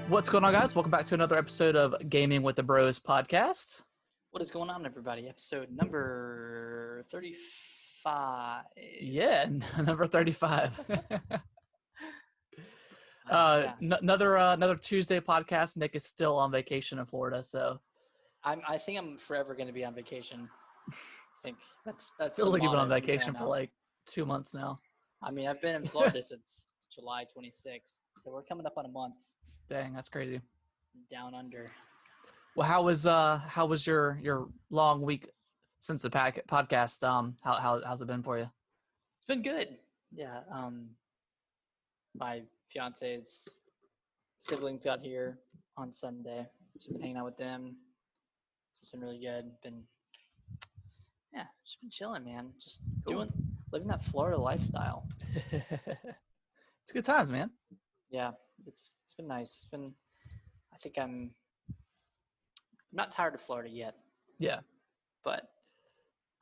What's going on, guys? Welcome back to another episode of Gaming with the Bros podcast. What is going on, everybody? Episode number 35. Yeah, number 35. Yeah. Another Tuesday podcast. Nick is still on vacation in Florida, so I think I'm forever going to be on vacation. I think that's feels the like you've been on motto from here vacation for out. like 2 months now. I mean, I've been in Florida since July 26th, so we're coming up on a month. Dang, that's crazy. Down under. Well, how was your long week since the podcast? How's it been for you? It's been good. Yeah. My fiance's siblings got here on Sunday, so I've been hanging out with them. It's been really good. Just been chilling, man. Just Cool. living that Florida lifestyle. It's good times, man. Yeah, it's been nice. I think I'm not tired of Florida yet. Yeah. But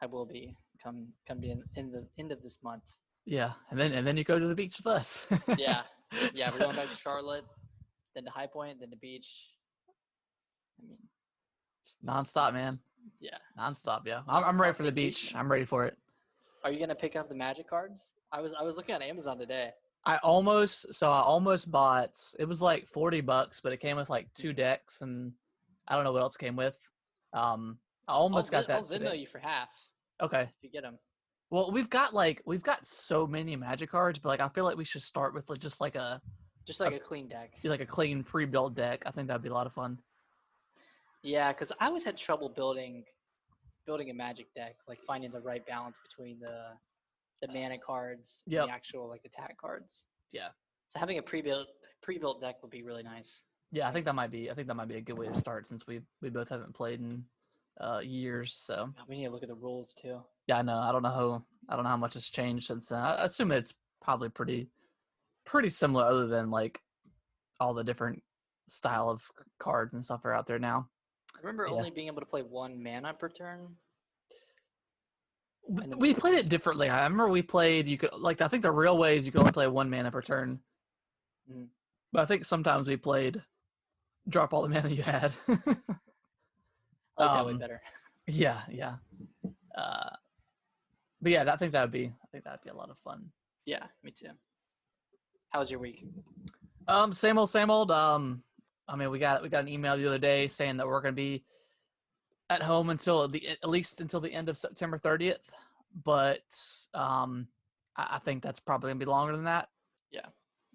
I will be come the end of this month. Yeah, and then you go to the beach with us. Yeah, we're going back to Charlotte, then to High Point, then to beach. I mean, just nonstop, man. Yeah, nonstop. Yeah, I'm ready for the beach. I'm ready for it. Are you gonna pick up the Magic cards? I was looking on Amazon today. I almost bought. It was like $40, but it came with like 2 decks, and I don't know what else came with. I almost got that. I'll Venmo you for half. Okay. If you get them. Well, we've got so many Magic cards, but like I feel like we should start with just like a clean deck. Like a clean pre-built deck. I think that'd be a lot of fun. Yeah, because I always had trouble building a Magic deck, like finding the right balance between the mana cards and the actual like attack cards. Yeah. So having a pre-built deck would be really nice. Yeah, I think that might be a good way to start since we both haven't played in years. So we need to look at the rules too. Yeah, I know. I don't know how much has changed since then. I assume it's probably pretty similar, other than like all the different style of cards and stuff are out there now. I remember only being able to play 1 mana per turn. We played it differently. I remember we played. You could I think the real way is you could only play 1 mana per turn. Mm-hmm. But I think sometimes we played drop all the mana you had. That way better. Yeah. But yeah, I think that'd be a lot of fun. Yeah, me too. How was your week? Same old. I mean, we got an email the other day saying that we're going to be at home until at least until the end of September 30th. But I think that's probably going to be longer than that. Yeah,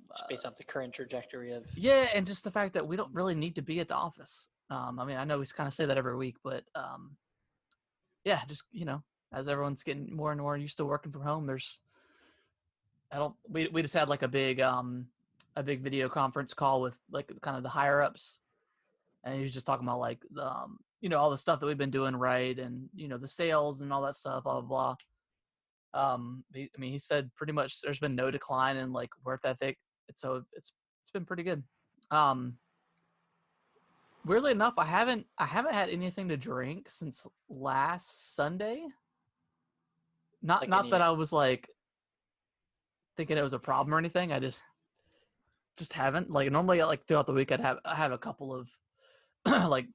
just based off the current trajectory of. Yeah, and just the fact that we don't really need to be at the office. I mean, I know we kind of say that every week, but yeah, just as everyone's getting more and more used to working from home, we just had like a big video conference call with like kind of the higher ups, and he was just talking about like the all the stuff that we've been doing right, and the sales and all that stuff, blah blah blah. He said pretty much there's been no decline in like work ethic, so it's been pretty good. Weirdly enough, I haven't had anything to drink since last Sunday. Not that I was like thinking it was a problem or anything. I just haven't. Like normally, like throughout the week, I have a couple of like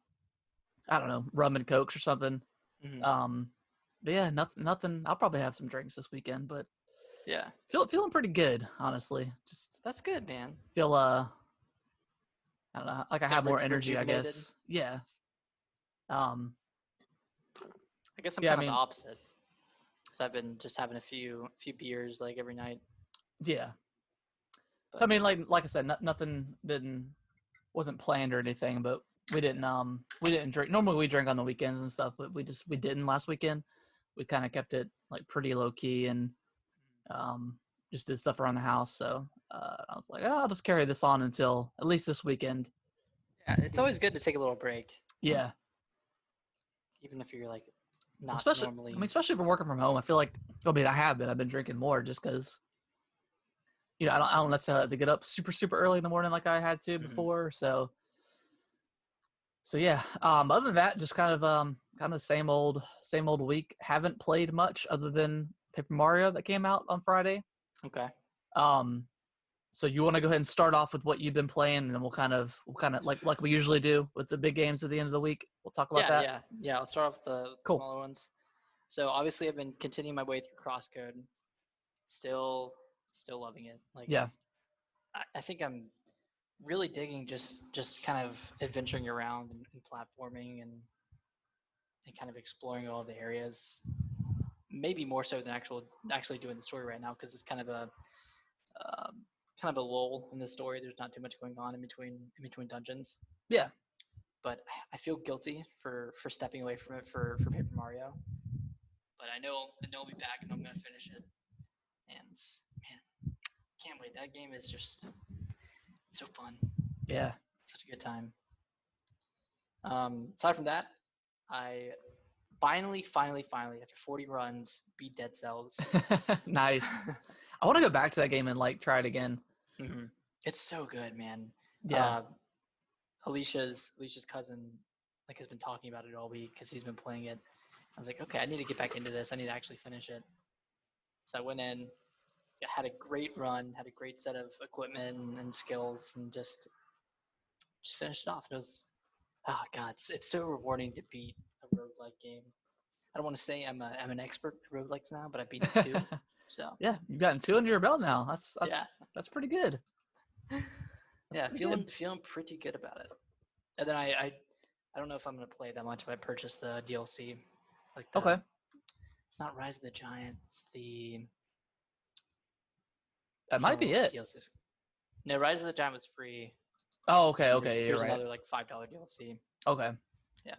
I don't know, rum and cokes or something. Mm-hmm. But yeah, nothing. I'll probably have some drinks this weekend, but yeah, feeling pretty good, honestly. Just that's good, man. Feel I don't know, like I have more energy, I guess. Yeah. I guess I'm kind of the opposite. Because I've been just having a few beers like every night. Yeah. But, so I mean, like I said, nothing wasn't planned or anything, but we didn't drink. Normally we drink on the weekends and stuff, but we didn't last weekend. We kind of kept it like pretty low key and just did stuff around the house. So I was like, I'll just carry this on until at least this weekend. Yeah, it's always good to take a little break. Yeah. Even if you're like not normally. I mean, especially if we're working from home, I feel like I've been drinking more just because I don't necessarily have to get up super early in the morning like I had to before. So yeah. Other than that, just kind of same old week. Haven't played much other than Paper Mario that came out on Friday. Okay. So you want to go ahead and start off with what you've been playing, and then we'll kind of like we usually do with the big games at the end of the week. We'll talk about that. Yeah. I'll start off with the Cool. smaller ones. So obviously, I've been continuing my way through Crosscode. Still loving it. Like, Yeah. I think I'm really digging just kind of adventuring around and platforming and kind of exploring all the areas. Maybe more so than actually doing the story right now, because it's kind of a lull in the story. There's not too much going on in between dungeons. Yeah. But I feel guilty for stepping away from it for Paper Mario. But I know I'll be back and I'm gonna finish it. And man, can't wait. That game is just so fun. Yeah. Such a good time. Aside from that, I finally after 40 runs beat Dead Cells. Nice. I want to go back to that game and like try it again. Mm-hmm. It's so good, man. Yeah. Alicia's cousin like has been talking about it all week because he's been playing it. I was like, okay, I need to get back into this. I need to actually finish it. So I went in, had a great run, had a great set of equipment and skills, and just finished it off. It was, oh god, it's so rewarding to beat a roguelike game. I don't want to say I'm an expert at roguelikes now, but I've beaten 2. So yeah, you've gotten 2 under your belt now. That's pretty good. Feeling pretty good about it. And then I don't know if I'm gonna play that much if I purchase the DLC. Like Okay. It's not Rise of the Giant. It's the. That might be it. DLCs. No, Rise of the Giant was free. Oh, okay, So okay. There's right. another like $5 DLC. Okay. Yeah.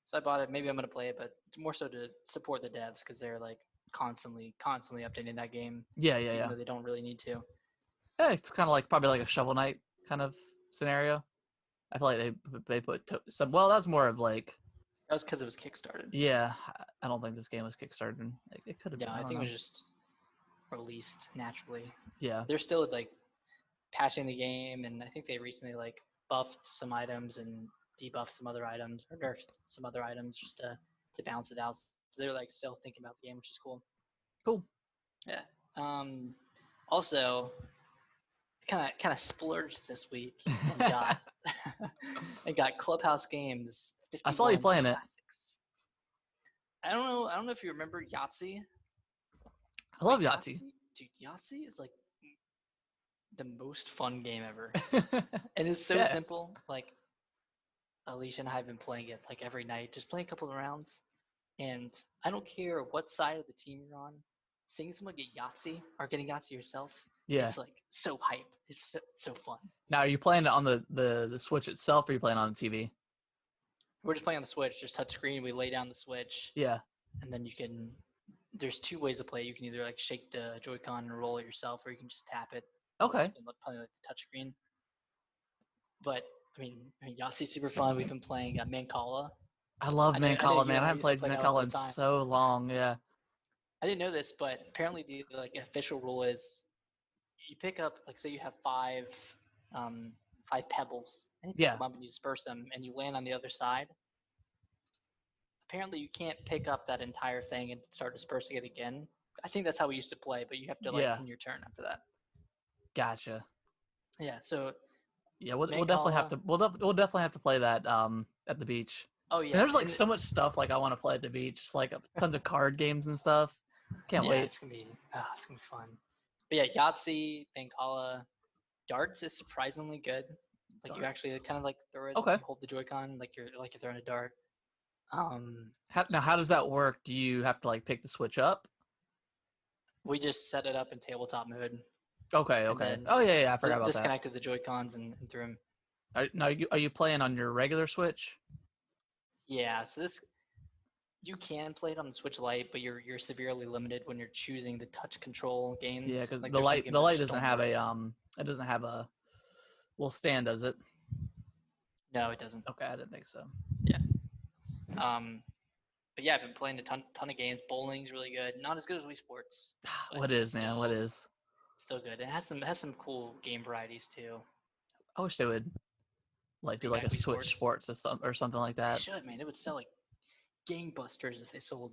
So I bought it. Maybe I'm gonna play it, but more so to support the devs because they're like constantly updating that game. Yeah. Even though they don't really need to. Yeah, it's kind of like probably like a Shovel Knight kind of scenario. I feel like they put some. Well, that's more of like. That was because it was kickstarted. Yeah, I don't think this game was kickstarted. It could have been. Yeah, I think know. it was just released naturally. Yeah. They're still like patching the game, and I think they recently like buffed some items and debuffed some other items or nerfed some other items just to balance it out. So they're like still thinking about the game, which is cool. Cool. Yeah. Also, kind of splurged this week and got got Clubhouse Games. I saw you playing classics. I don't know if you remember Yahtzee. I love Yahtzee. Dude, Yahtzee is like the most fun game ever. And it's so simple. Like Alicia and I have been playing it like every night, just playing a couple of rounds. And I don't care what side of the team you're on, seeing someone get Yahtzee or getting Yahtzee yourself, it's like so hype. It's so fun. Now, are you playing it on the Switch itself, or are you playing on the TV? We're just playing on the Switch, just touch screen. We lay down the Switch. Yeah. And then you can. There's 2 ways to play. You can either like shake the Joy-Con and roll it yourself, or you can just tap it. Okay. Probably like the touch screen. But I mean, Yahtzee's super fun. We've been playing Mancala. I love Mancala, man. I haven't played Mancala in so long. Yeah. I didn't know this, but apparently the like official rule is you pick up, like, say you have 5 pebbles, and you pick them up and you disperse them, and you land on the other side. Apparently, you can't pick up that entire thing and start dispersing it again. I think that's how we used to play, but you have to win your turn after that. Gotcha. Yeah. So. Yeah, we'll definitely have to. We'll definitely have to play that at the beach. Oh yeah. And there's like so much stuff like I want to play at the beach. Just like tons of card games and stuff. Can't wait. It's gonna be fun. But yeah, Yahtzee, Mancala, darts is surprisingly good. Like darts. You actually kind of like throw it. You hold the Joy-Con like you're throwing a dart. How does that work? Do you have to like pick the Switch up? We just set it up in tabletop mode. Okay. Oh yeah, I forgot about that. Disconnected the Joy-Cons and threw them. Are you playing on your regular Switch? Yeah, so you can play it on the Switch Lite, but you're severely limited when you're choosing the touch control games. Yeah, because the Lite doesn't have it doesn't have a little stand, does it? No, it doesn't. Okay, I didn't think so. Yeah. But yeah, I've been playing a ton of games. Bowling's really good. Not as good as Wii Sports. What is, man? What is? Still good. It has some cool game varieties too. I wish they would like do like a Switch Sports or something like that. They should, man. It would sell like gangbusters if they sold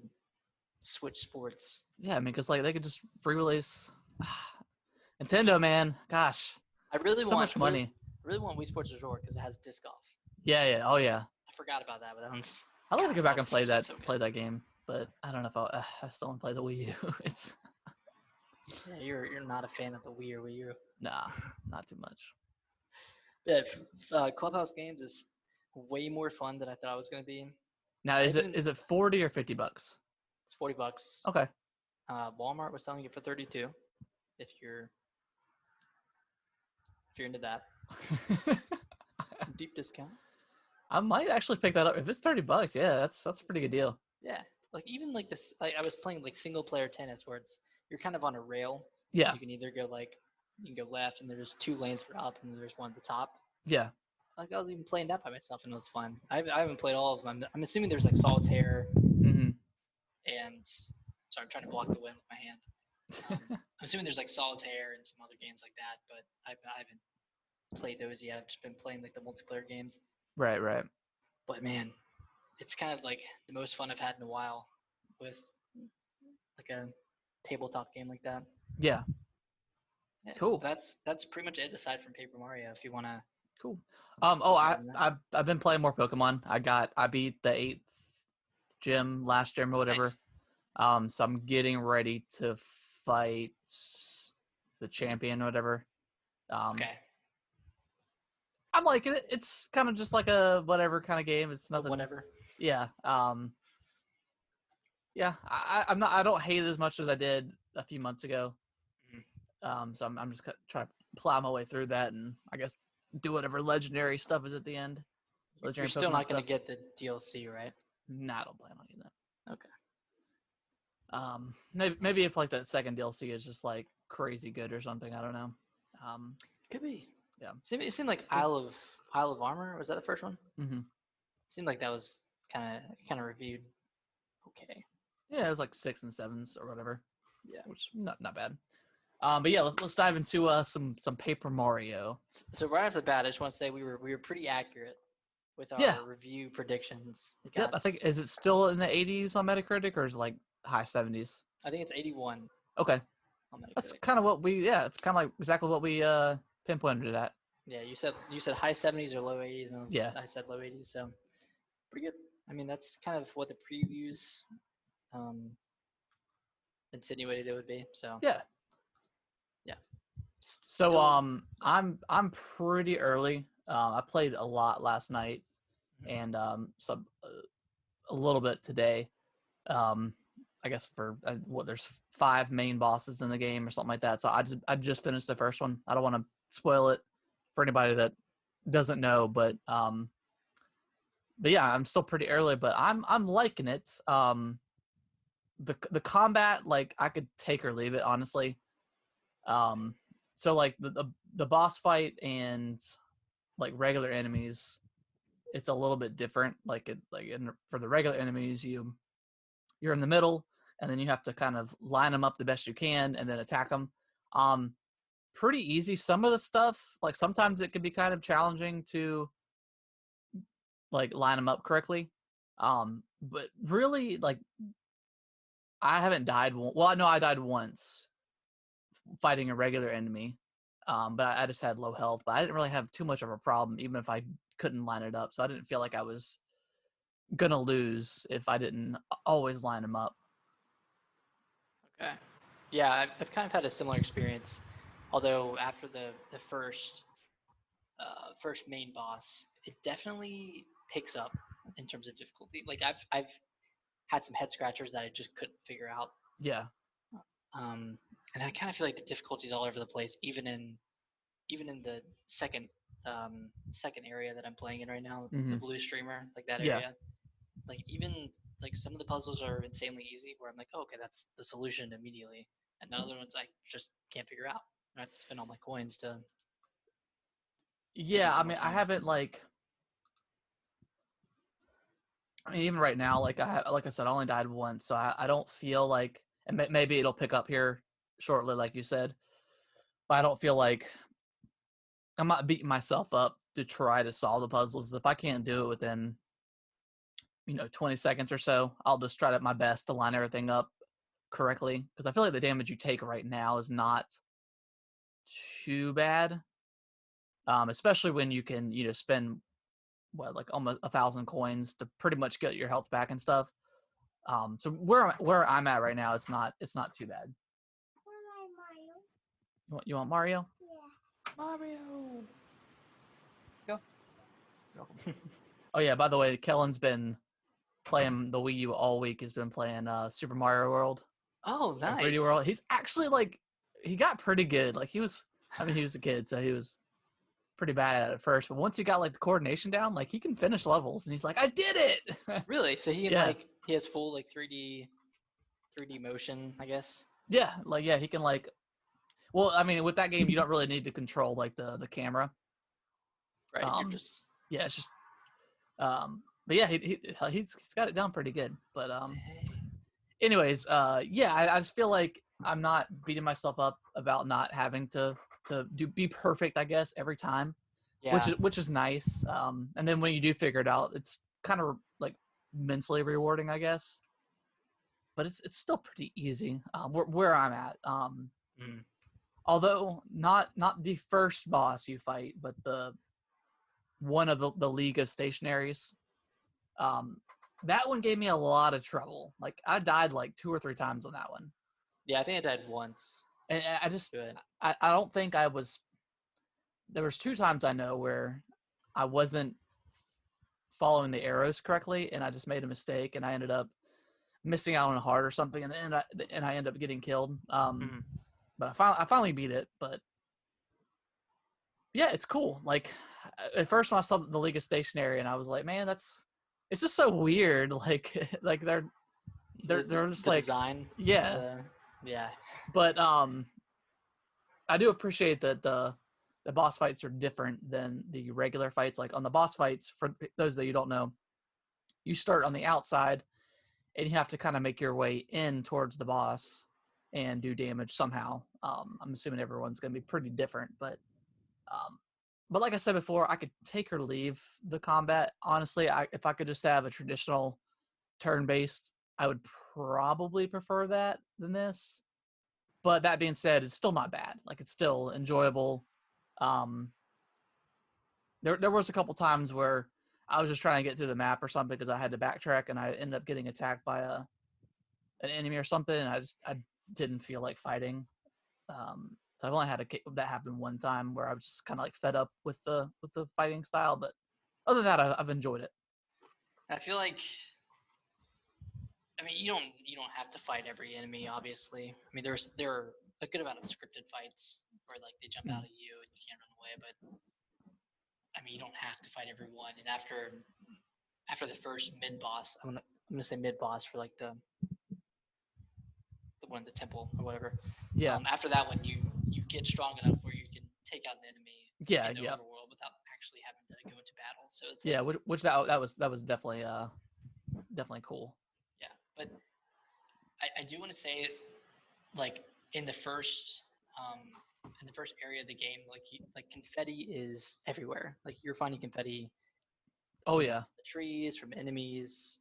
Switch Sports. Yeah, I mean, because like they could just re-release Nintendo, man. Gosh. I really So want much money. I really want Wii Sports Resort because it has disc golf. Yeah. Oh yeah. I forgot about that, but that one's. I'd like to God, go back and was play that so good. play that game, but I don't know if I still want to play the Wii U. It's Yeah, you're not a fan of the Wii or Wii U. nah, not too much. Yeah, Clubhouse games is way more fun than I thought it was gonna be. Now is it 40 or $50? It's $40. Okay. Walmart was selling it for 32. If you're into that, deep discount. I might actually pick that up if it's $30. Yeah, that's a pretty good deal. Yeah, like even like this, like I was playing like single player tennis where you're kind of on a rail. Yeah. You can either go you can go left and there's 2 lanes for up and there's one at the top. Yeah. Like I was even playing that by myself and it was fun. I haven't played all of them. I'm assuming there's like solitaire Mm-hmm. and sorry, I'm trying to block the wind with my hand. I'm assuming there's like solitaire and some other games like that, but I haven't played those yet. I've just been playing like the multiplayer games. Right. But man, it's kind of like the most fun I've had in a while with like a tabletop game like that. Yeah. Cool. That's pretty much it aside from Paper Mario. If you wanna. Cool. I've been playing more Pokemon. I beat the 8th gym last gym or whatever. Nice. So I'm getting ready to fight the champion or whatever. Okay. I'm liking it. It's kind of just like a whatever kind of game. It's nothing. Whatever. Yeah. Yeah. I don't hate it as much as I did a few months ago. Mm-hmm. So I'm just trying to plow my way through that and I guess do whatever legendary stuff is at the end. You're still not going to get the DLC, right? Nah, I don't plan on getting that. Okay. Maybe if like that second DLC is just like crazy good or something. I don't know. Could be. Yeah. It seemed like Isle of Armor. Was that the first one? Mm-hmm. Seemed like that was kind of reviewed. Okay. Yeah, it was like 6s and 7s or whatever. Yeah. Which not bad. But yeah, let's dive into some Paper Mario. So right off the bat, I just want to say we were pretty accurate with our review predictions. Yep, I think is it still in the 80s on Metacritic or is it like high 70s? I think it's 81. Okay. On Metacritic. That's kind of what it's kind of like exactly what we pinpointed it at. Yeah, you said high 70s or low 80s, and I said low 80s, so pretty good. I mean, that's kind of what the previews insinuated it would be. So yeah. So I'm pretty early. I played a lot last night, and some a little bit today. I guess for there's 5 main bosses in the game or something like that. So I just finished the first one. I don't want to spoil it for anybody that doesn't know, but yeah, I'm still pretty early, but I'm liking it. The combat, like I could take or leave it, honestly. So like the boss fight and like regular enemies, it's a little bit different. For the regular enemies, you're in the middle, and then you have to kind of line them up the best you can, and then attack them. Pretty easy. Some of the stuff, like sometimes it can be kind of challenging to like line them up correctly. But really, like I haven't died. Well, no, I died once fighting a regular enemy, but I just had low health. But I didn't really have too much of a problem, even if I couldn't line it up. So I didn't feel like I was gonna lose if I didn't always line them up. Okay. Yeah, I've kind of had a similar experience. Although after the first main boss, it definitely picks up in terms of difficulty. Like I've had some head scratchers that I just couldn't figure out. Yeah. And I kind of feel like the difficulty is all over the place, even in the second area that I'm playing in right now, the blue streamer, like that area. Like even like some of the puzzles are insanely easy, where I'm like, oh, okay, that's the solution immediately, and the other ones I just can't figure out. I have to spend all my coins to. Yeah, I mean, I haven't even right now, like I said, I only died once, so I don't feel like, and maybe it'll pick up here shortly, like you said, but I don't feel like I'm not beating myself up to try to solve the puzzles. If I can't do it within 20 seconds or so, I'll just try my best to line everything up correctly, because I feel like the damage you take right now is not too bad. especially when you can spend like almost 1,000 coins to pretty much get your health back and stuff. So where I'm at right now, it's not too bad. You want Mario? Yeah. Mario. Go. You're welcome. Oh yeah, by the way, Kellen's been playing the Wii U all week. He's been playing Super Mario World. Oh, nice. 3D World. He's actually he got pretty good. Like he was a kid, so he was pretty bad at it first. But once he got the coordination down, he can finish levels, and he's like, I did it. Really? So he Yeah. He has full 3D motion, I guess. Yeah, he can well, I mean, with that game, you don't really need to control the camera. Right. You're just. Yeah, it's just. But yeah, he's got it down pretty good. But anyways, yeah, I just feel like I'm not beating myself up about not having to be perfect, I guess, every time. Yeah. Which is nice. And then when you do figure it out, it's kind of mentally rewarding, I guess. But it's still pretty easy. Where I'm at. Although not the first boss you fight, but one of the League of Stationaries. That one gave me a lot of trouble. I died 2 or 3 times on that one. Yeah, I think I died once. And I just I don't think I was. There was 2 times I know where I wasn't following the arrows correctly, and I just made a mistake, and I ended up missing out on a heart or something, and I ended up getting killed. But I finally beat it. But yeah, it's cool. At first when I saw the League of Stationary, and I was like, man, it's just so weird. They're just the design. Yeah. Yeah. But I do appreciate that the boss fights are different than the regular fights. On the boss fights, for those that you don't know, you start on the outside, and you have to kind of make your way in towards the boss and do damage somehow. I'm assuming everyone's going to be pretty different, but like I said before, I could take or leave the combat. Honestly, if I could just have a traditional turn-based, I would probably prefer that than this. But that being said, it's still not bad. It's still enjoyable. There was a couple times where I was just trying to get through the map or something because I had to backtrack, and I ended up getting attacked by an enemy or something, and I didn't feel like fighting. So I've only had that happen one time where I was just kind of fed up with the fighting style, but other than that, I've enjoyed it. I feel like, I mean, you don't have to fight every enemy, obviously. I mean, there are a good amount of scripted fights where they jump out at you and you can't run away, but I mean, you don't have to fight everyone. And after the first mid boss, I'm gonna say mid boss for the one in the temple or whatever. Yeah. After that one, you get strong enough where you can take out an enemy in the overworld without actually having to go into battle. So it's which that was definitely cool. Yeah, but I do want to say, in the first area of the game, confetti is everywhere. You're finding confetti. Oh yeah. From the trees, from enemies.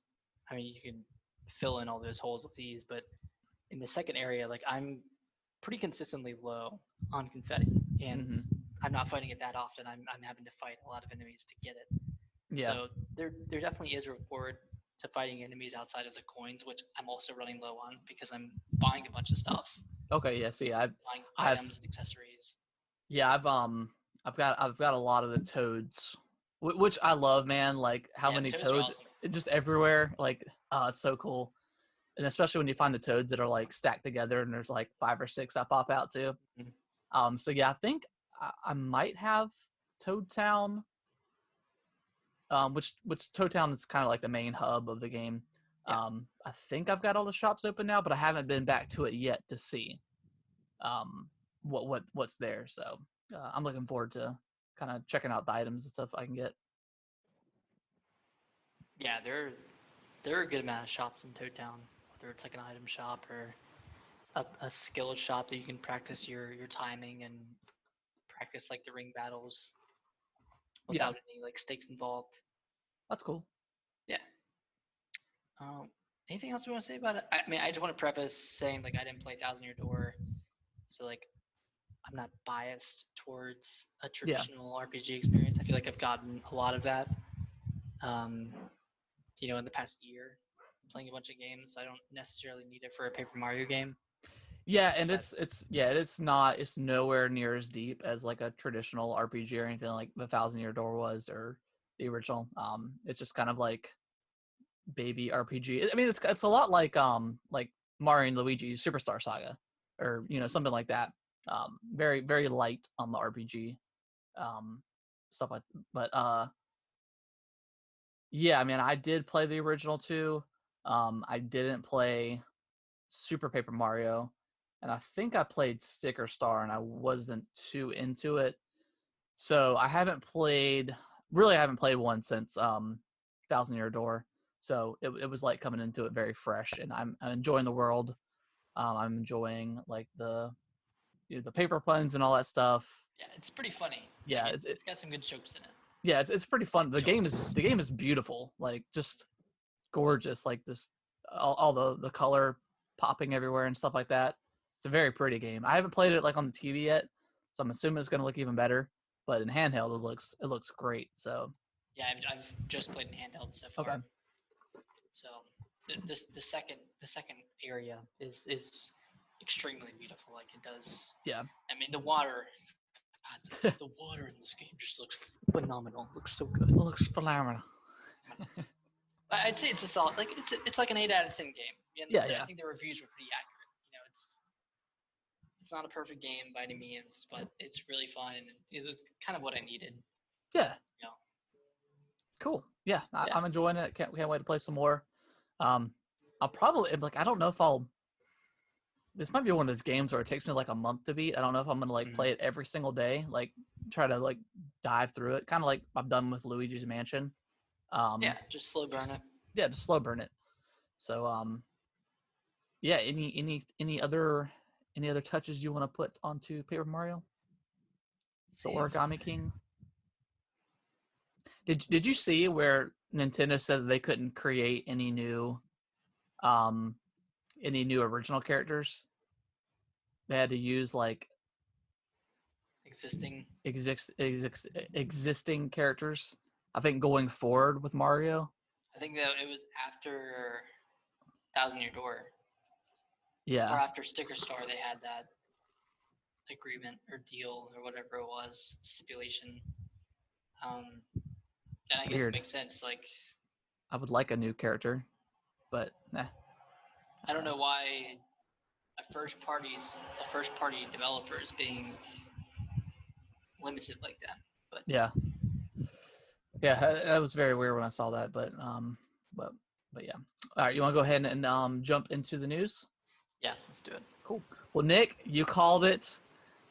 I mean, you can fill in all those holes with these, but in the second area, I'm pretty consistently low on confetti, and I'm not fighting it that often. I'm having to fight a lot of enemies to get it. Yeah. So there definitely is a reward to fighting enemies outside of the coins, which I'm also running low on because I'm buying a bunch of stuff. Okay, yeah. See, I've buying items and accessories. Yeah, I've got a lot of the toads, which I love, man. How many toads awesome. Just everywhere. It's so cool. And especially when you find the toads that are stacked together, and there's 5 or 6 that pop out too. So yeah, I think I might have Toad Town. Which Toad Town is kind of the main hub of the game. Yeah. I think I've got all the shops open now, but I haven't been back to it yet to see what's there. So I'm looking forward to kind of checking out the items and stuff I can get. Yeah, there are a good amount of shops in Toad Town, whether it's an item shop or a skill shop that you can practice your timing and practice the ring battles without any stakes involved. That's cool. Yeah. Anything else we want to say about it? I mean, I just want to preface saying I didn't play Thousand Year Door, so I'm not biased towards a Yeah. traditional RPG experience. I feel like I've gotten a lot of that, in the past year, playing a bunch of games. So I don't necessarily need it for a Paper Mario game. Yeah, and it's nowhere near as deep as like a traditional RPG or anything like the Thousand Year Door was or the original. It's just kind of like baby RPG. I mean, it's a lot like Mario and Luigi Superstar Saga, or something like that. Very very light on the RPG stuff like. But yeah, I mean, I did play the original too. I didn't play Super Paper Mario, and I think I played Sticker Star, and I wasn't too into it. So I haven't played one since Thousand Year Door. So it was like coming into it very fresh, and I'm enjoying the world. I'm enjoying like the paper puns and all that stuff. Yeah, it's pretty funny. Yeah, Like, it's got some good jokes in it. yeah, it's pretty fun. Like The game is beautiful, like just gorgeous, like this all the color popping everywhere and stuff like that. It's a very pretty game. I haven't played it like on the TV yet, so I'm assuming it's going to look even better. But in handheld, it looks great. So Yeah, I've just played in handheld so far. okay. So the second area is extremely beautiful. Like it does. Yeah. I mean the water. God, the water in this game just looks phenomenal. It looks so good. It looks phenomenal. I'd say it's a solid. Like it's like an 8 out of 10 game. And Yeah. I think the reviews were pretty accurate. It's not a perfect game by any means, but it's really fun and it was kind of what I needed. Yeah. You know. Cool. Yeah, I'm enjoying it. Can't wait to play some more. I'll probably like. I don't know if I'll. This might be one of those games where it takes me like a month to beat. I don't know if I'm gonna like play it every single day. Like try to like dive through it, kind of like I've done with Luigi's Mansion. Yeah, just slow burn it. Yeah, just slow burn it. So yeah. Any other touches you want to put onto Paper Mario? The Origami King. Did you see where Nintendo said that they couldn't create any new original characters? They had to use like existing characters. I think going forward with Mario. I think that it was after Thousand Year Door. Yeah. Or after Sticker Star, they had that agreement or deal or whatever it was, stipulation. And I guess it makes sense. Like, I would like a new character, but I don't know why a first party developer is being limited like that. But yeah, that was very weird when I saw that. But yeah. All right, you want to go ahead and jump into the news? Yeah, let's do it. Cool. Well, Nick, you called it.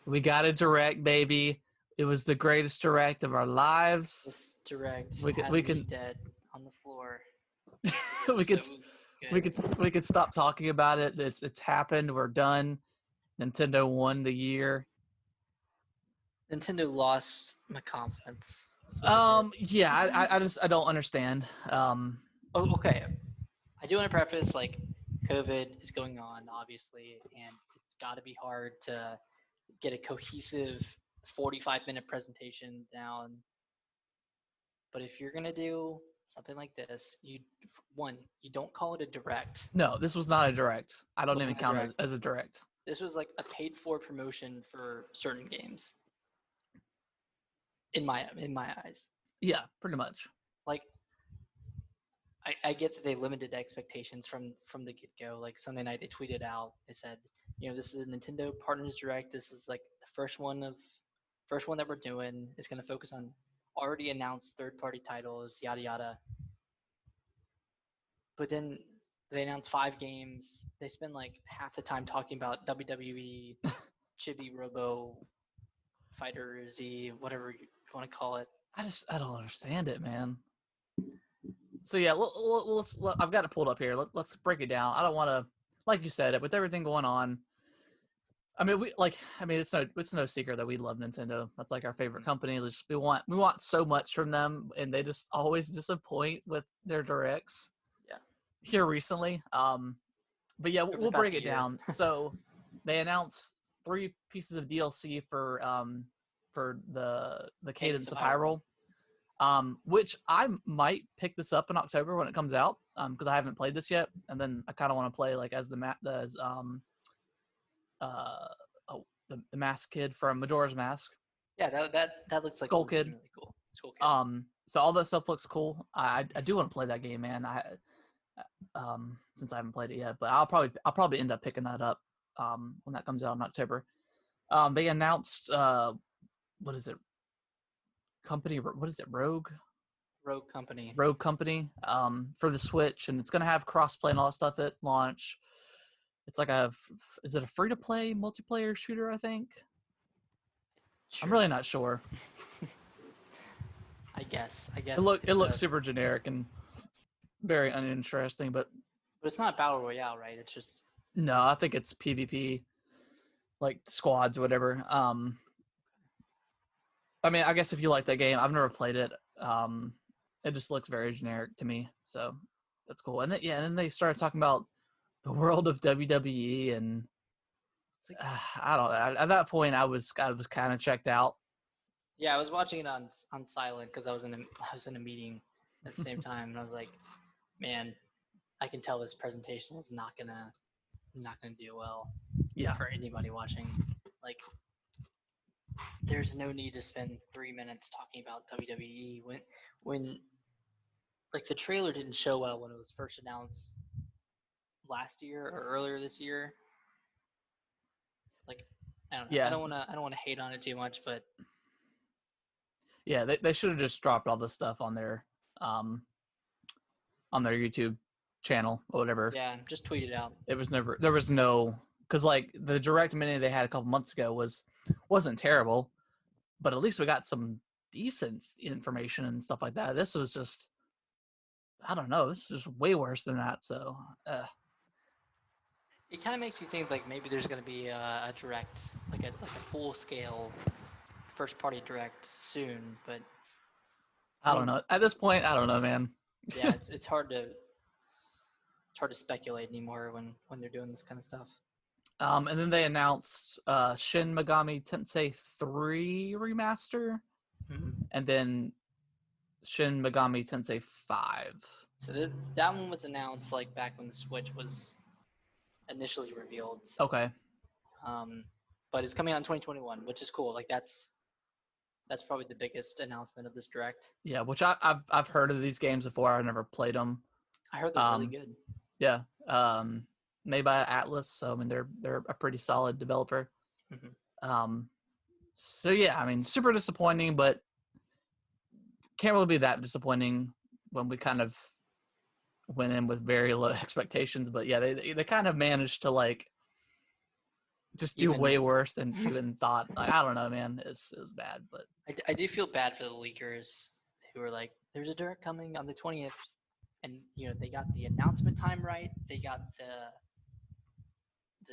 We got a direct, baby. It was the greatest direct of our lives. This direct we can dead on the floor. we could stop talking about it. It's happened. We're done. Nintendo won the year. Nintendo lost my confidence. Yeah, I don't understand. Okay. I do want to preface, like, COVID is going on, obviously, and it's got to be hard to get a cohesive 45-minute presentation down. But if you're going to do something like this, you don't call it a direct. No, this was not a direct. I don't even count it as a direct. This was like a paid-for promotion for certain games. In my eyes. Yeah, pretty much. Like, I get that they limited expectations from the get-go. Like Sunday night, they tweeted out. They said, this is a Nintendo Partners Direct. This is like the first one that we're doing. It's going to focus on already announced third-party titles, yada yada. But then they announced 5 games. They spend like half the time talking about WWE, Chibi Robo, Fighter Z, whatever you want to call it. I don't understand it, man. So yeah, I've got it pulled up here. Let's break it down. I don't want to, like you said, with everything going on. I mean, it's no secret that we love Nintendo. That's like our favorite company. We want so much from them, and they just always disappoint with their directs. Yeah. Here recently, but yeah, we'll break it down. So they announced 3 pieces of DLC for the Cadence of Hyrule. Hyrule, which I might pick this up in October when it comes out, because I haven't played this yet, and then I kind of want to play like as the mask kid from Majora's Mask. Yeah, that looks like Skull Kid. really cool. Skull Kid. So all that stuff looks cool. I do want to play that game, man. Since I haven't played it yet, but I'll probably end up picking that up when that comes out in October. They announced what is it? Rogue Company. Rogue Company for the Switch, and it's gonna have crossplay and all that stuff at launch. It's like is it a free to play multiplayer shooter? I think. Sure. I'm really not sure. I guess. It looks super generic and very uninteresting, but it's not battle royale, right? It's just no. I think it's PvP, like squads or whatever. I mean, I guess if you like that game, I've never played it. It just looks very generic to me, so that's cool. And then they started talking about the world of WWE, and I don't know. At that point, I was kind of checked out. Yeah, I was watching it on silent because I was in a meeting at the same time, and I was like, man, I can tell this presentation is not gonna do well. Yeah. For anybody watching, like, there's no need to spend 3 minutes talking about WWE when like the trailer didn't show well when it was first announced last year or earlier this year. Like, I don't know. Yeah. I don't wanna hate on it too much, but yeah, they should have just dropped all this stuff on their YouTube channel or whatever. Yeah, just tweet it out. There was no, because like the direct mini they had a couple months ago wasn't terrible, but at least we got some decent information and stuff like that. This was just, I don't know, this is just way worse than that. So it kind of makes you think like maybe there's going to be a direct, like a full scale first party direct soon, but I don't know. At this point, I don't know, man. Yeah, it's hard to speculate anymore when they're doing this kind of stuff. And then they announced Shin Megami Tensei 3 remaster, and then Shin Megami Tensei 5. So that one was announced like back when the Switch was initially revealed. Okay. But it's coming out in 2021, which is cool. Like that's probably the biggest announcement of this direct. Yeah, which I've heard of these games before. I've never played them. I heard they're really good. Yeah. Made by Atlas, so I mean they're a pretty solid developer. So yeah, I mean super disappointing, but can't really be that disappointing when we kind of went in with very low expectations. But yeah, they kind of managed to like just do way worse than even thought. Like, I don't know, man. It's bad, but I do feel bad for the leakers who were like, "There's a direct coming on the 20th," and you know they got the announcement time right, they got the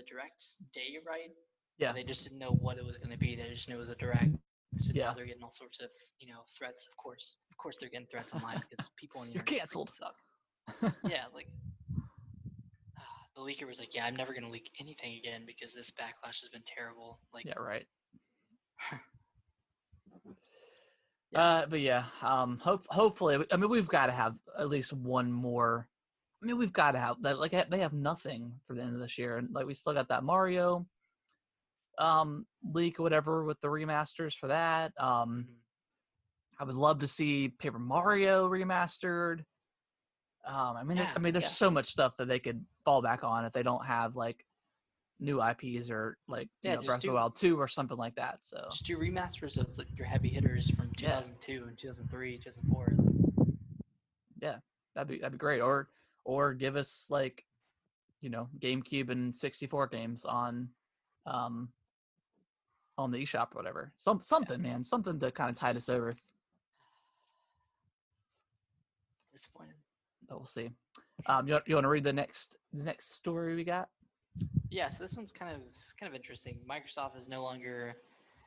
direct day right. Yeah. They just didn't know what it was going to be. They just knew it was a direct. So now they're getting all sorts of threats. Of course they're getting threats online because people on the internet canceled. Suck. Yeah, like the leaker was like, "Yeah, I'm never going to leak anything again because this backlash has been terrible." Like, yeah, right. But yeah, hopefully, I mean, we've got to have at least one more. I mean, we've got to have that. Like, they have nothing for the end of this year, and like we still got that Mario leak or whatever with the remasters for that. I would love to see Paper Mario remastered. I mean, there's so much stuff that they could fall back on if they don't have like new IPs or like Breath of the Wild 2 or something like that. So just do remasters of like your heavy hitters from 2002 and 2003, 2004. Yeah, that'd be great. Or give us like, GameCube and 64 games on the eShop or whatever. Something, man, something to kind of tide us over. Disappointed. But we'll see. You want to read the next story we got? Yeah, so this one's kind of interesting. Microsoft is no longer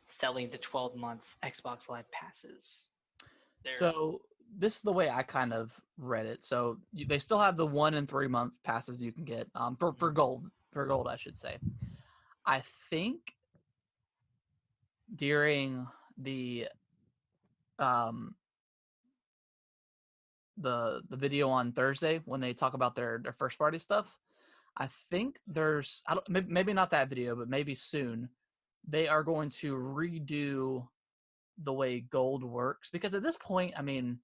selling the 12-month Xbox Live passes. So this is the way I kind of read it. So they still have the 1 and 3 month passes you can get for gold. For gold, I should say. I think during the the video on Thursday when they talk about their first party stuff. I think there's maybe not that video, but maybe soon they are going to redo the way gold works, because at this point, I mean,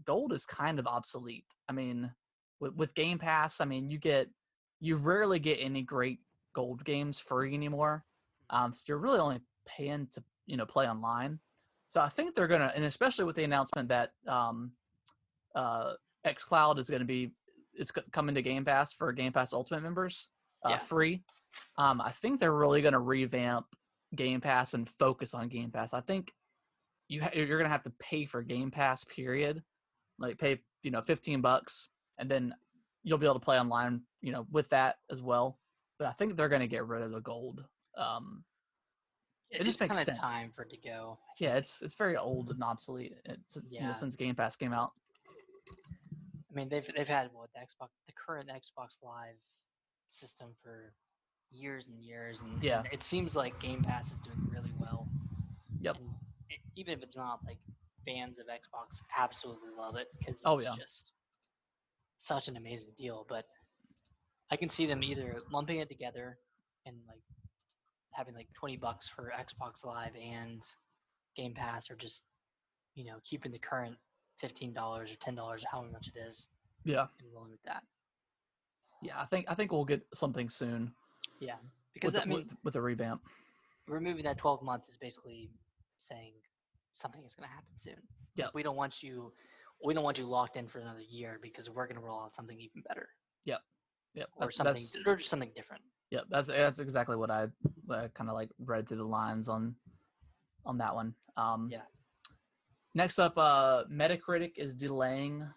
gold is kind of obsolete. I mean, with Game Pass, I mean, you rarely get any great gold games free anymore. So you're really only paying to play online. So I think they're gonna, and especially with the announcement that xCloud is going to be it's coming to Game Pass for Game Pass Ultimate members, free. I think they're really going to revamp Game Pass and focus on Game Pass. I think you're going to have to pay for Game Pass, period. Like pay $15, and then you'll be able to play online, with that as well. But I think they're going to get rid of the gold. It just makes sense. Time for it to go. Yeah, it's very old and obsolete. Since Game Pass came out. I mean, they've had the current Xbox Live system for years and years, and it seems like Game Pass is doing really well. Yep. And even if it's not, like, fans of Xbox absolutely love it because it's just such an amazing deal. But I can see them either lumping it together and like having like $20 for Xbox Live and Game Pass, or just keeping the current $15 or $10 or however much it is. Yeah. And rolling with that. Yeah, I think we'll get something soon. Yeah, because with a revamp, removing that 12 month is basically saying something is going to happen soon. Yeah, we don't want you locked in for another year because we're going to roll out something even better. Yep. Or just something different. Yep, that's exactly what I kind of like read through the lines on that one. Next up, Metacritic is delaying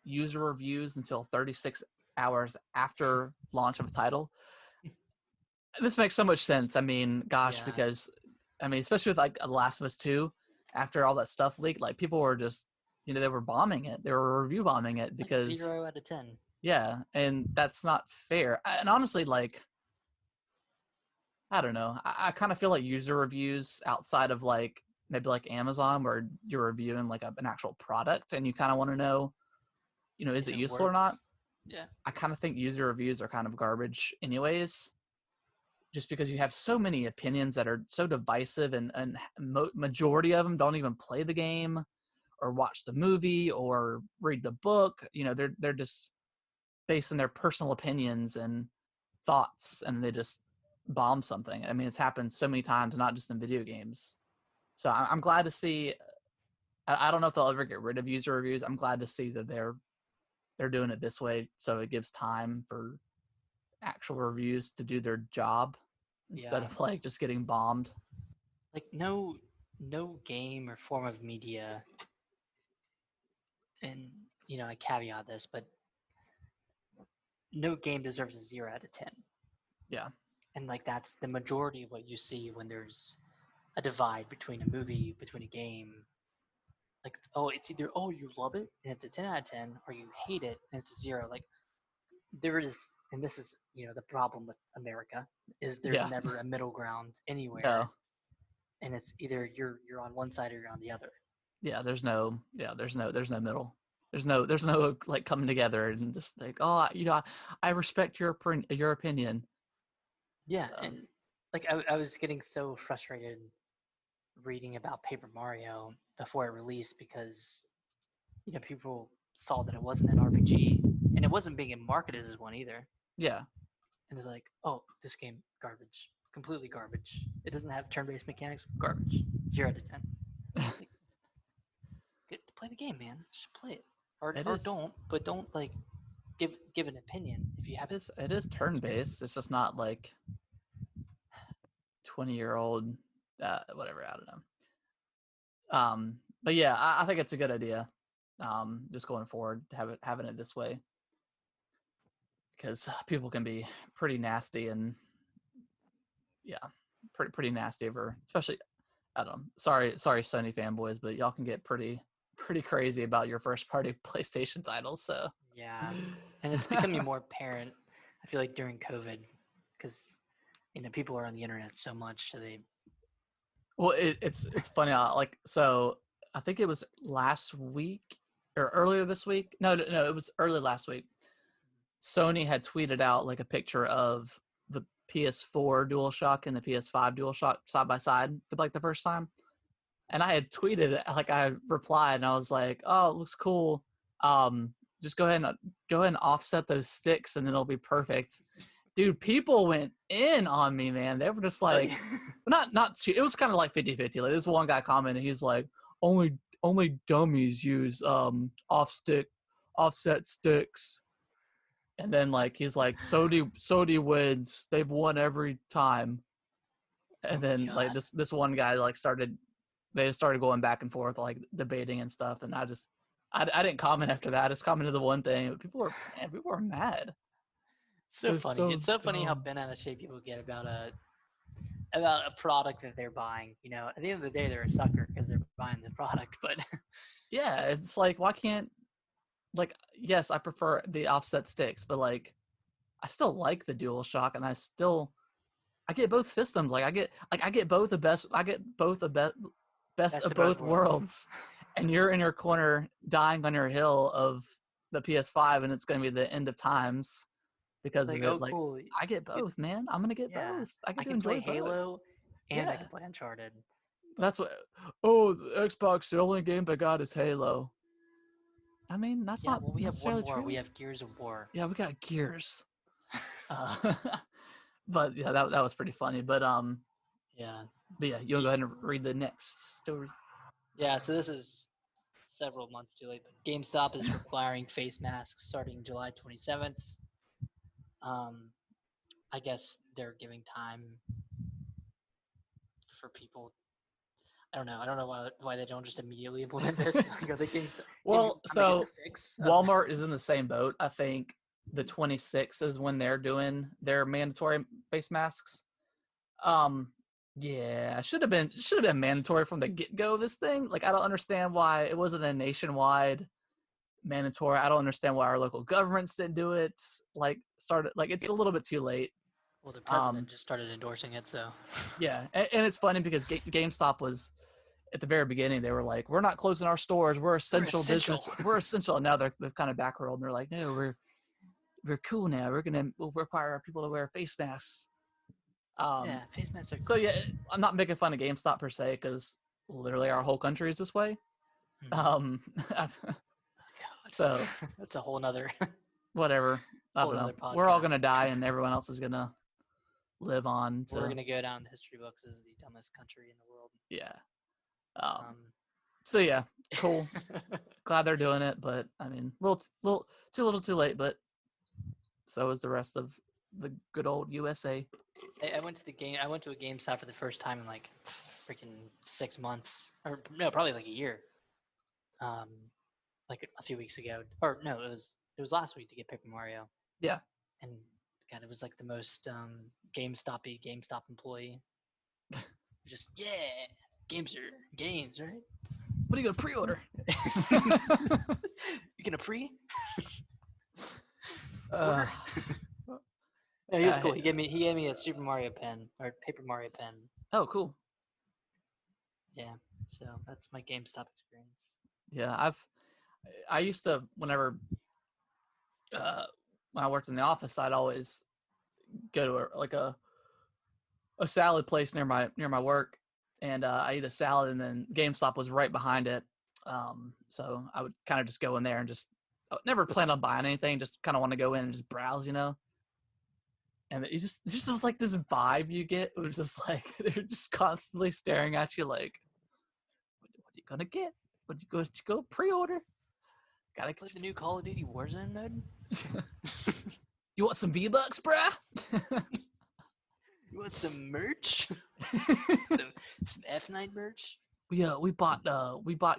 user reviews until 36 hours after launch of a title. This makes so much sense. I mean, because especially with like The Last of Us 2, after all that stuff leaked, like people were just, they were bombing it. They were review bombing it because like 0 out of 10. Yeah, and that's not fair. And honestly, like, I don't know. I kind of feel like user reviews outside of like maybe like Amazon, where you're reviewing like an actual product and you kind of want to know, is it useful or not? Yeah. I kind of think user reviews are kind of garbage anyways, just because you have so many opinions that are so divisive, and majority of them don't even play the game or watch the movie or read the book. They're just based on their personal opinions and thoughts, and they just bomb something. I mean, it's happened so many times, not just in video games. So I'm glad to see. I don't know if they'll ever get rid of user reviews. I'm glad to see that they're doing it this way, so it gives time for actual reviews to do their job instead of like just getting bombed. Like no game or form of media, and I caveat this, but no game deserves a 0 out of 10. Yeah. And like that's the majority of what you see when there's a divide between a movie, between a game. Like, it's either you love it and it's a 10 out of 10, or you hate it and it's a 0. Like there is, and this is the problem with America, is there's never a middle ground anywhere. No. And it's either you're on one side or you're on the other. Yeah, there's no middle. There's no like coming together and just like, I respect your opinion. Yeah, so. And like I was getting so frustrated reading about Paper Mario before it released because people saw that it wasn't an RPG and it wasn't being marketed as one either. Yeah. And they're like, "Oh, this game garbage, completely garbage. It doesn't have turn-based mechanics, garbage, 0 out of 10." Like, play the game, man. Just play it, or don't. But don't like give an opinion if you have it. It is turn-based. It's just not like 20-year-old, whatever. I don't know. But yeah, I think it's a good idea. Just going forward, having it this way, because people can be pretty nasty, and pretty nasty over, especially, I don't know. Sorry, Sony fanboys, but y'all can get pretty crazy about your first party PlayStation titles. So yeah, and it's becoming more apparent, I feel like, during COVID, because people are on the internet so much, so they Well, it's funny. Like, so I think it was last week or earlier this week. No, it was early last week. Sony had tweeted out like a picture of the PS4 DualShock and the PS5 DualShock side by side for like the first time. And I had tweeted, like I replied, and I was like, "Oh, it looks cool. Just go ahead and offset those sticks, and it'll be perfect." Dude, people went in on me, man. They were just like, not too, it was kind of like 50-50. Like this one guy commented, he's like, only dummies use offset sticks. And then like he's like, Sodi wins. They've won every time. And then like this one guy like they started going back and forth like debating and stuff. And I didn't comment after that. I just commented the one thing. But people were mad. So funny. It's so funny how bent out of shape people get about a product that they're buying. You know, at the end of the day, they're a sucker because they're buying the product. But yeah, it's like, why can't, like, yes, I prefer the offset sticks, but like I still like the DualShock, and I get both systems. Like I get both the best. I get both the best of both worlds. And you're in your corner dying on your hill of the PS5, and it's gonna be the end of times because like, of it. oh, like, cool. I get both, man. I'm gonna get both. I get to enjoy play Halo, both. and I can play Uncharted. That's what. Oh, the Xbox, the only game I got is Halo. I mean, that's not we have one more. true. We have Gears of War. Yeah, we got Gears. But yeah, that was pretty funny. But yeah, you'll go ahead and read the next story. Yeah, so this is several months too late. But GameStop is requiring face masks starting July 27th. I guess they're giving time for people. I don't know why they don't just immediately implement this. Like, are they getting? Well, so a fix? Walmart is in the same boat. I think the 26th is when they're doing their mandatory face masks. Yeah, should have been mandatory from the get-go of this thing. Like, I don't understand why it wasn't a nationwide mandatory. I don't understand why our local governments didn't do it. Like, it's a little bit too late. Well, the president just started endorsing it, so. Yeah, and it's funny because GameStop was at the very beginning. They were like, "We're not closing our stores. We're essential business. We're essential." Now they're kind of backrolled, and they're like, "No, we're cool now. We'll require our people to wear face masks." Yeah, face masks are. So yeah, I'm not making fun of GameStop per se because literally our whole country is this way. So that's a whole nother. Whatever. I don't know. We're all gonna die, and everyone else is gonna live on. We're gonna go down the history books as the dumbest country in the world. Yeah. So yeah, cool. Glad they're doing it, but I mean, little too late. But so is the rest of the good old USA. I went to a GameStop for the first time in like freaking 6 months, or no, probably like a year. Like a few weeks ago, or no, it was last week to get Paper Mario. Yeah. And God, it was like the most GameStop employee. Just games are games, right? What are you gonna pre-order? You gonna pre? No, he was cool. He gave me a Super Mario pen or Paper Mario pen. Oh, cool. Yeah, so that's my GameStop experience. Yeah, I used to, whenever when I worked in the office, I'd always go to a salad place near my work, and I eat a salad, and then GameStop was right behind it. So I would kind of just go in there and I never plan on buying anything, just kind of want to go in and just browse, And there's just like this vibe you get. It was just like they're just constantly staring at you, like, what are you gonna get? What you go pre-order? Gotta play the new Call of Duty Warzone mode. You want some V-Bucks, bruh? You want some merch? some F9 merch? We bought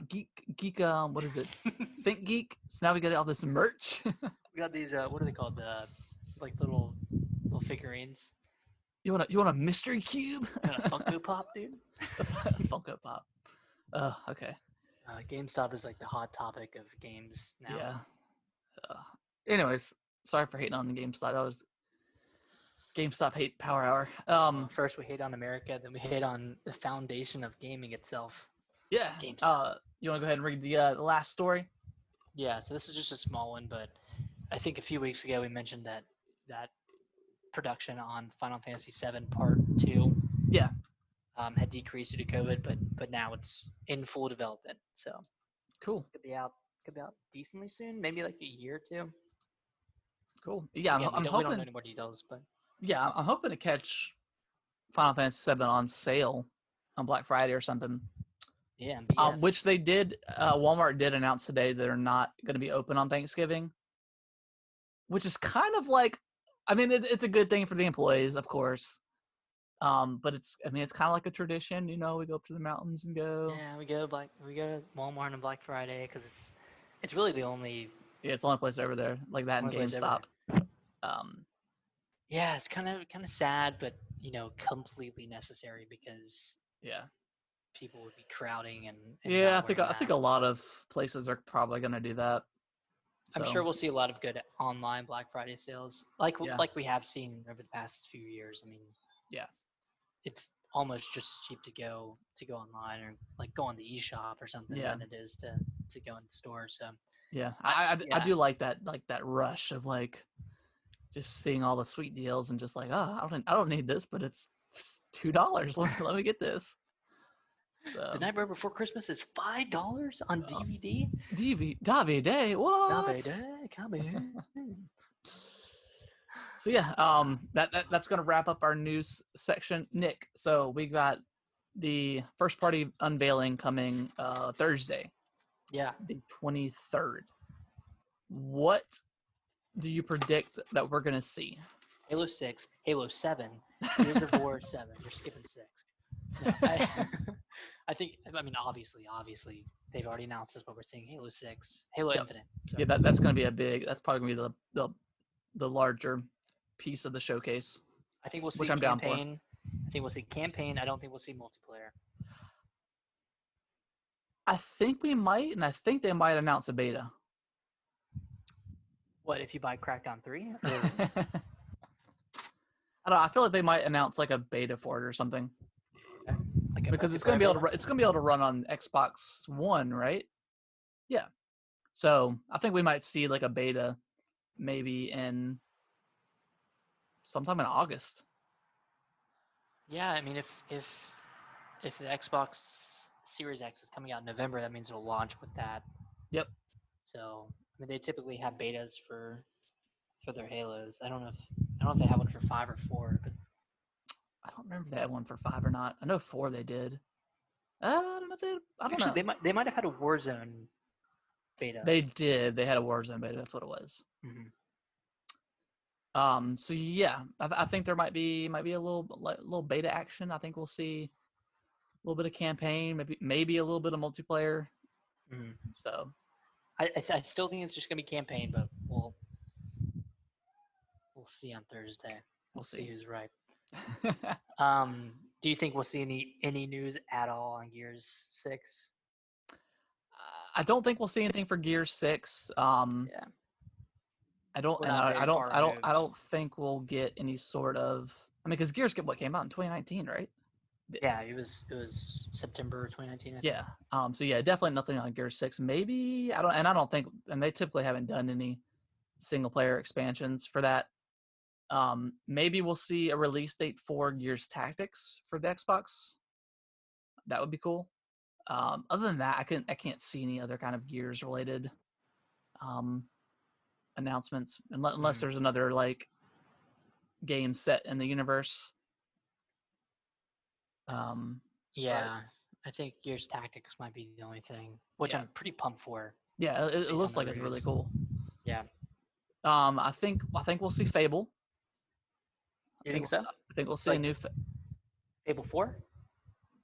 Geek what is it? Think Geek. So now we got all this merch. We got these what are they called? Like little figurines. You want a mystery cube? You want a Funko Pop, dude? Funko Pop. Okay. GameStop is like the hot topic of games now. Yeah. Anyways, sorry for hating on the GameStop. GameStop hate Power Hour. First we hate on America, then we hate on the foundation of gaming itself. Yeah. GameStop. You want to go ahead and read the last story? Yeah, so this is just a small one, but I think a few weeks ago we mentioned that production on Final Fantasy VII Part 2 Yeah. had decreased due to COVID, but now it's in full development. So Cool. could be out decently soon, maybe like a year or two. Cool. Yeah, Again, I'm we hoping. don't know any more details, but Yeah, I'm hoping to catch Final Fantasy VII on sale on Black Friday or something. yeah, BF. Which they did. Walmart did announce today that they're not going to be open on Thanksgiving, which is kind of like, I mean, it's a good thing for the employees, of course. But it's kind of like a tradition, we go up to the mountains and go. Yeah, we go to Walmart on Black Friday because it's really the only It's the only place over there like that in place over GameStop. Yeah, it's kind of sad, but completely necessary because Yeah. people would be crowding and Yeah, not I think wearing a masks. lot of places are probably going to do that. I'm So, sure we'll see a lot of good online Black Friday sales, like Yeah. like we have seen over the past few years. I mean, Yeah. it's almost just as cheap to go online or like go on the eShop or something Yeah. than it is to go in the store. So Yeah, I- I do like that rush of like just seeing all the sweet deals and just like, oh, I don't need this, but it's $2. Let me get this. So The Nightmare Before Christmas is $5 on DVD. DVD, what? Davide, come in. So yeah, that's gonna wrap up our news section, Nick. So we got the first party unveiling coming Thursday, Yeah. the 23rd. What do you predict that we're gonna see? Halo 6, Halo 7, Gears of War 7. You're skipping 6. No, I think, I mean, obviously, they've already announced this, but we're seeing Halo 6, Halo Yep. Infinite. So. Yeah, that's going to be that's probably going to be the larger piece of the showcase. I think we'll see which I'm down for. campaign. I think we'll see campaign. I don't think we'll see multiplayer. I think we might, and I think they might announce a beta. What if you buy Crackdown 3? I don't know. I feel like they might announce like a beta for it or something. Like because it's going to be able to run on Xbox One, right? Yeah. So I think we might see like a beta maybe in sometime in August. Yeah, I mean, if the Xbox Series X is coming out in November, that means it'll launch with that. Yep. So I mean, they typically have betas for their Halos. I don't know if they have one for 5 or 4, but I don't remember if they had one for 5 or not. I know 4 they did. I don't know if they. I don't know. They might have had a Warzone beta. They did. They had a Warzone beta. That's what it was. Mm-hmm. So yeah, I think there might be a little beta action. I think we'll see a little bit of campaign, maybe a little bit of multiplayer. Mm-hmm. So I still think it's just gonna be campaign, but we'll see on Thursday. We'll see who's right. Do you think we'll see any news at all on Gears 6? I don't think we'll see anything for Gears 6. Yeah. I don't think we'll get any sort of. I mean, because Gears came out in 2019, right? Yeah, it was September 2019. I think. Yeah. So yeah, definitely nothing on Gears 6. Maybe I don't think, and they typically haven't done any single player expansions for that. Maybe we'll see a release date for Gears Tactics for the Xbox. That would be cool. Other than that, I can't see any other kind of Gears related announcements unless there's another like game set in the universe. Yeah, I think Gears Tactics might be the only thing, which I'm pretty pumped for. Yeah, it looks like it's really cool. Yeah. I think we'll see Fable. You think so? I think we'll see a new Fable 4?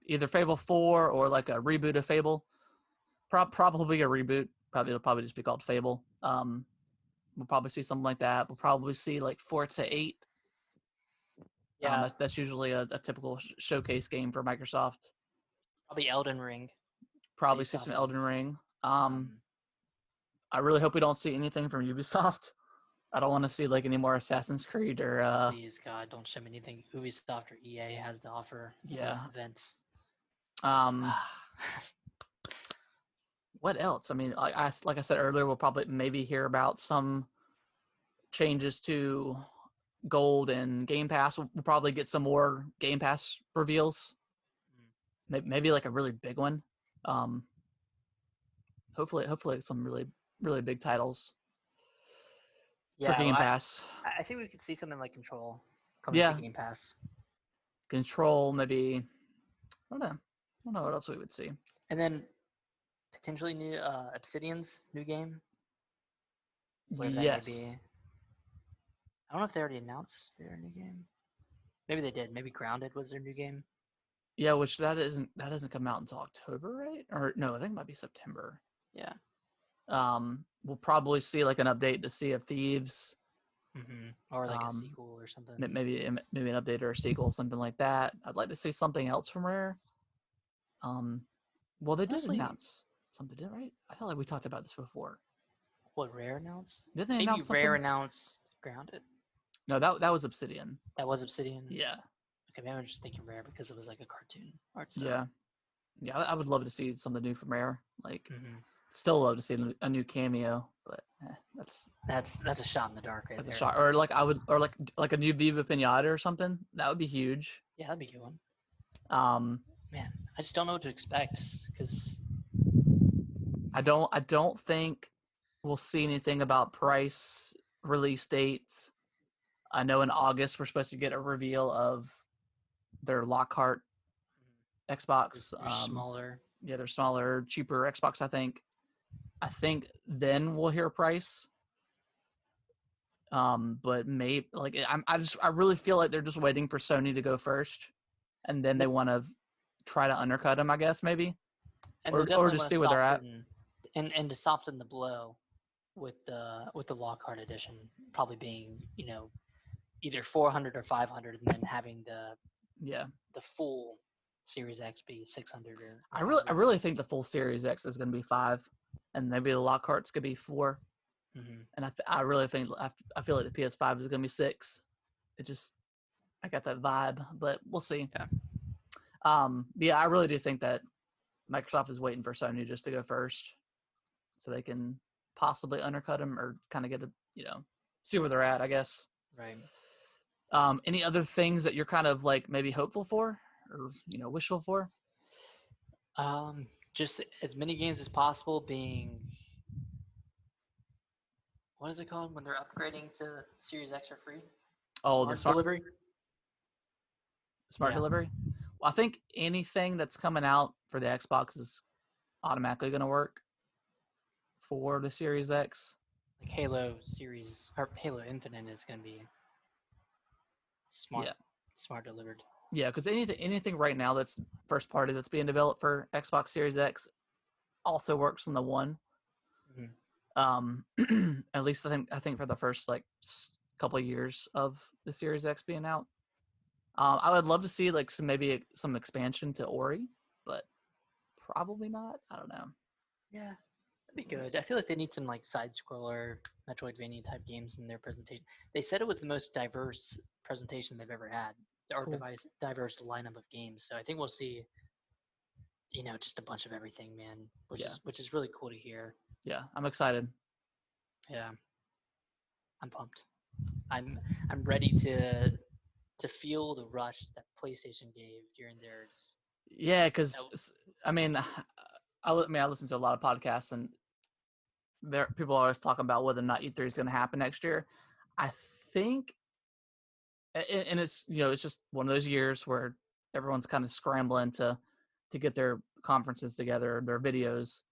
Either Fable 4 or like a reboot of Fable. Probably a reboot. It'll probably just be called Fable. We'll probably see something like that. We'll probably see like Forza 8. Yeah. That's usually a typical showcase game for Microsoft. Probably Elden Ring. Probably see some Elden Ring. I really hope we don't see anything from Ubisoft. I don't want to see like any more Assassin's Creed or Please, God, don't show me anything Ubisoft or EA has to offer at Yeah. those events. um what else? I mean, like I said earlier, we'll probably maybe hear about some changes to Gold and Game Pass. We'll probably get some more Game Pass reveals. Maybe like a really big one. Hopefully some really big titles for Yeah, Game Pass. I think we could see something like Control coming Yeah, to Game Pass. Control, maybe. I don't know what else we would see. And then potentially new Obsidian's new game. Whatever that may be. Yes. I don't know if they already announced their new game. Maybe they did. Maybe Grounded was their new game. Yeah, which that doesn't come out until October, right? Or no, I think it might be September. Yeah. We'll probably see like an update to Sea of Thieves. Or like a sequel or something. Maybe an update or a sequel, something like that. I'd like to see something else from Rare. Well, they did announce something, didn't right? I feel like we talked about this before. What Rare announced? Did they Maybe announce something? Rare announced Grounded. No, that was Obsidian. That was Obsidian. Yeah. Okay, maybe I'm just thinking Rare because it was like a cartoon art style. Yeah. I would love to see something new from Rare. Like, still love to see a new cameo, but that's a shot in the dark, right? That's a shot, or like a new Viva Pinata or something. That would be huge. Yeah, that'd be a good one. Man, I just don't know what to expect because I don't think we'll see anything about price, release dates. I know in August we're supposed to get a reveal of their Lockhart Xbox. They're smaller. Yeah, they're smaller, cheaper Xbox. I think then we'll hear price. But maybe like I really feel like they're just waiting for Sony to go first, and then they want to try to undercut them, I guess maybe, and or just see where they're at. And to soften the blow with the Lockhart edition probably being either 400 or 500, and then having the full Series X be 600 or. I really think the full Series X is going to be 5, and maybe the Lockhart's going to be 4. And I really think I feel like the PS5 is going to be 6. I got that vibe, but we'll see. Yeah. I really do think that Microsoft is waiting for Sony just to go first, so they can possibly undercut them or kind of get see where they're at, I guess. Right. Any other things that you're kind of like maybe hopeful for or wishful for? Just as many games as possible being. What is it called when they're upgrading to Series X for free? Oh, Smart delivery. Smart delivery. Well, I think anything that's coming out for the Xbox is automatically going to work for the Series X. Like Halo Series or Halo Infinite is going to be smart delivered. Yeah, because anything right now that's first party that's being developed for Xbox Series X also works on the One. At least I think for the first like couple of years of the Series X being out. I would love to see like some expansion to Ori, but probably not. I don't know. Yeah, that'd be good. I feel like they need some like side scroller Metroidvania type games in their presentation. They said it was the most diverse presentation they've ever had, or diverse lineup of games. So I think we'll see, just a bunch of everything, man. Which is really cool to hear. Yeah, I'm excited. Yeah, I'm pumped. I'm ready to feel the rush that PlayStation gave during theirs. Yeah, because I listen to a lot of podcasts, and people are always talking about whether or not E3 is going to happen next year. I think, and it's it's just one of those years where everyone's kind of scrambling to get their conferences together, their videos.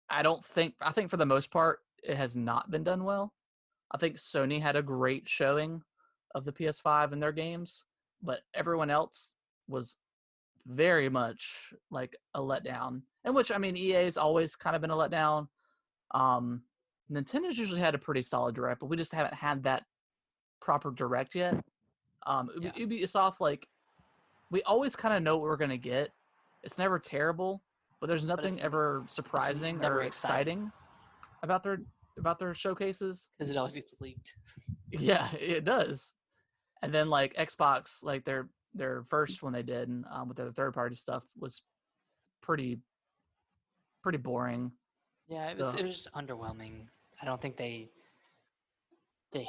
I think for the most part it has not been done well. I think Sony had a great showing of the PS5 and their games, but everyone else was very much like a letdown. In which EA's always kind of been a letdown. Nintendo's usually had a pretty solid direct, but we just haven't had that proper direct yet. Ubisoft, like, we always kind of know what we're gonna get. It's never terrible, but there's nothing ever surprising or exciting about their their showcases. Because it always gets leaked. Yeah, it does. And then like Xbox, like their first one they did with their third party stuff was pretty boring. Yeah, it was just underwhelming. I don't think they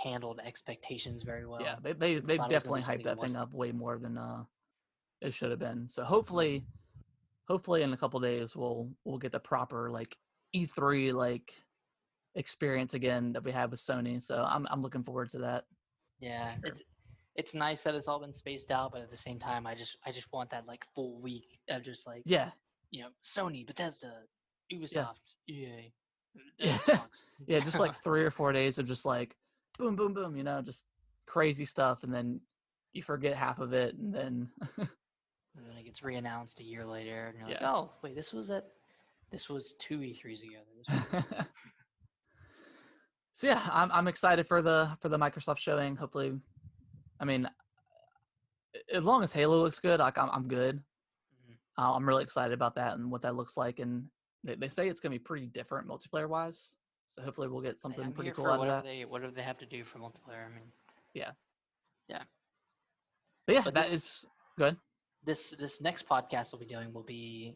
handled expectations very well. Yeah, they definitely hyped that thing up way more than it should have been. So hopefully in a couple days we'll get the proper like E3 like experience again that we had with Sony. So I'm looking forward to that. Yeah, sure. it's nice that it's all been spaced out, but at the same time, I just want that like full week of just like Sony, Bethesda, Ubisoft, EA, Xbox. Yeah, just like 3 or 4 days of just like boom, boom, boom, just crazy stuff, and then you forget half of it, and then and then it gets reannounced a year later, and you're like, oh wait, this was 2 E3s ago. So yeah, I'm excited for the Microsoft showing. Hopefully, I mean, as long as Halo looks good, like I'm good. I'm really excited about that and what that looks like, and they say it's gonna be pretty different multiplayer wise. So hopefully we'll get something pretty cool out of that. Whatever they have to do for multiplayer. I mean, yeah. But yeah, that is good. This next podcast we'll be doing will be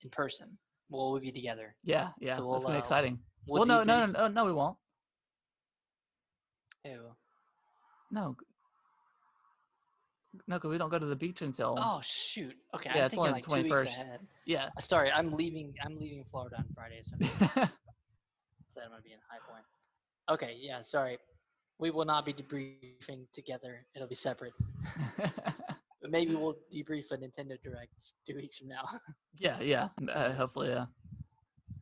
in person. We'll be together. Yeah. So that's gonna be exciting. No, we won't. Ew. No, because we don't go to the beach until. Oh shoot! Okay, yeah, I'm it's thinking only like 21st. 2 weeks ahead. Yeah. Sorry, I'm leaving Florida on Friday, so I'm gonna be in High Point. Okay, yeah, sorry. We will not be debriefing together. It'll be separate. But maybe we'll debrief a Nintendo Direct 2 weeks from now. yeah. Hopefully, yeah.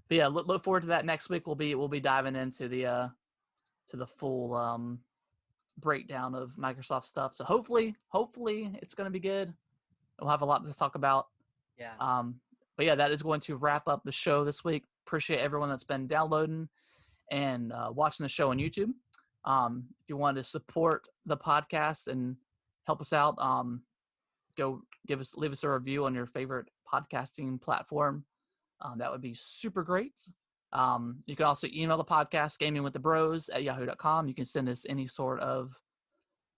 But yeah, look forward to that next week. We'll be diving into the full breakdown of Microsoft stuff. So hopefully it's gonna be good. We'll have a lot to talk about. Yeah. But yeah, that is going to wrap up the show this week. Appreciate everyone that's been downloading and watching the show on YouTube. If you want to support the podcast and help us out, go leave us a review on your favorite podcasting platform. That would be super great. You can also email the podcast gamingwiththebros@yahoo.com. You can send us any sort of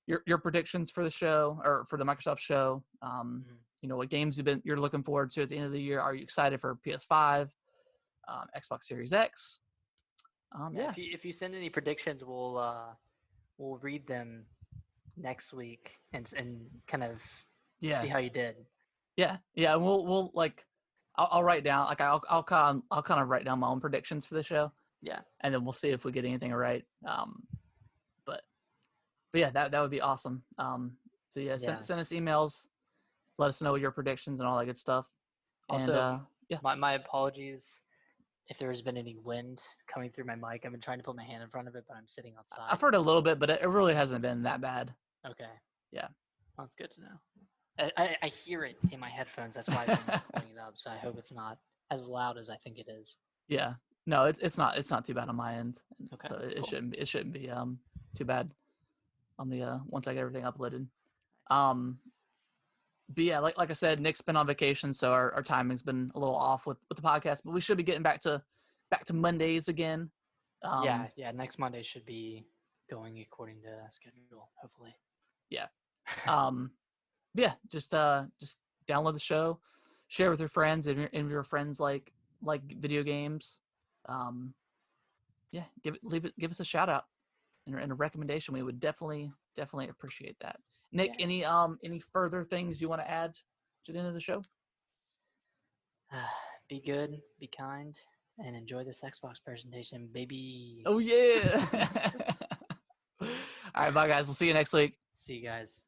your predictions for the show or for the Microsoft show. What games you're looking forward to at the end of the year. Are you excited for PS5, Xbox Series X? If you send any predictions, we'll read them next week and kind of see how you did. Yeah. We'll like I'll write down like I'll kind of write down my own predictions for the show. Yeah. And then we'll see if we get anything right. But yeah, that would be awesome. So yeah, send us emails, let us know your predictions and all that good stuff. Also, my apologies if there has been any wind coming through my mic. I've been trying to put my hand in front of it, but I'm sitting outside. I've heard a little bit, but it really hasn't been that bad. Okay. Yeah. Well, that's good to know. I hear it in my headphones. That's why I've been pulling it up. So I hope it's not as loud as I think it is. Yeah. No, it's not too bad on my end. Okay. So it shouldn't be too bad on the once I get everything uploaded. But yeah, like I said, Nick's been on vacation, so our timing's been a little off with the podcast, but we should be getting back to Mondays again. Yeah. Next Monday should be going according to schedule, hopefully. Yeah. Yeah, just download the show, share with your friends, and if your friends like video games. Yeah, give us a shout out and a recommendation. We would definitely appreciate that. Nick, any further things you want to add to the end of the show? Be good, be kind, and enjoy this Xbox presentation, baby. Oh yeah. All right, bye guys. We'll see you next week. See you guys.